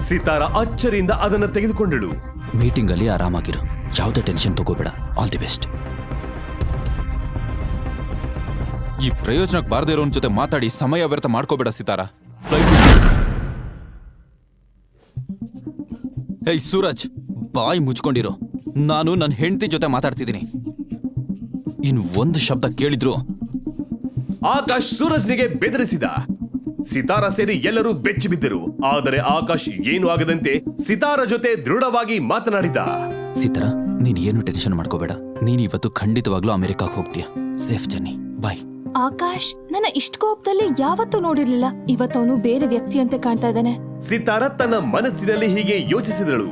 ಸಿತಾರ ಅಚ್ಚರಿಯಿಂದ ಅದನ್ನ ತೆಗೆದುಕೊಂಡಳು. ಮೀಟಿಂಗ್ ಅಲ್ಲಿ ಆರಾಮಾಗಿರು, ಯಾವುದೇ ಟೆನ್ಷನ್ ತಗೋಬೇಡ. All the best. ಈ ಪ್ರಯೋಜನಕ್ಕೆ ಬಾರದೇ ಇರೋನ್ ಜೊತೆ ಮಾತಾಡಿ ಸಮಯ ವ್ಯರ್ಥ ಮಾಡ್ಕೋಬೇಡ ಸಿತಾರ. ಹೇಯ್ ಸೂರಜ್, ಬಾಯಿ ಮುಚ್ಕೊಂಡಿರೋ. ನಾನು ನನ್ನ ಹೆಂಡತಿ ಜೊತೆ ಮಾತಾಡ್ತಿದ್ದೀನಿ. ಇನ್ನು ಒಂದು ಶಬ್ದ ಕೇಳಿದ್ರು. ಆಕಾಶ್ ಸೂರಜ್ನಿಗೆ ಬೆದರಿಸಿದ. ಸಿತಾರ ಸೇರಿ ಎಲ್ಲರೂ ಬೆಚ್ಚಿ ಬಿದ್ದರು. ಆದರೆ ಆಕಾಶ್ ಏನೂ ಆಗದಂತೆ ಸಿತಾರ ಜೊತೆ ದೃಢವಾಗಿ ಮಾತನಾಡಿದ. ಸಿತಾರ, ನೀನ್ ಏನು ಟೆನ್ಷನ್ ಮಾಡ್ಕೋಬೇಡ. ನೀನ್ ಇವತ್ತು ಖಂಡಿತವಾಗ್ಲೂ ಅಮೆರಿಕಾಗ್ ಹೋಗ್ತೀಯ. Safe journey. ಬಾಯ್. ಆಕಾಶ್ ನನ್ನ ಇಷ್ಟ ಕೋಪದಲ್ಲಿ ಯಾವತ್ತೂ ನೋಡಿರ್ಲಿಲ್ಲ. ಇವತ್ತವನು ಬೇರೆ ವ್ಯಕ್ತಿಯಂತೆ ಕಾಣ್ತಾ ಇದ್ದಾನೆ. ಸಿತಾರ ತನ್ನ ಮನಸ್ಸಿನಲ್ಲಿ ಹೀಗೆ ಯೋಚಿಸಿದಳು.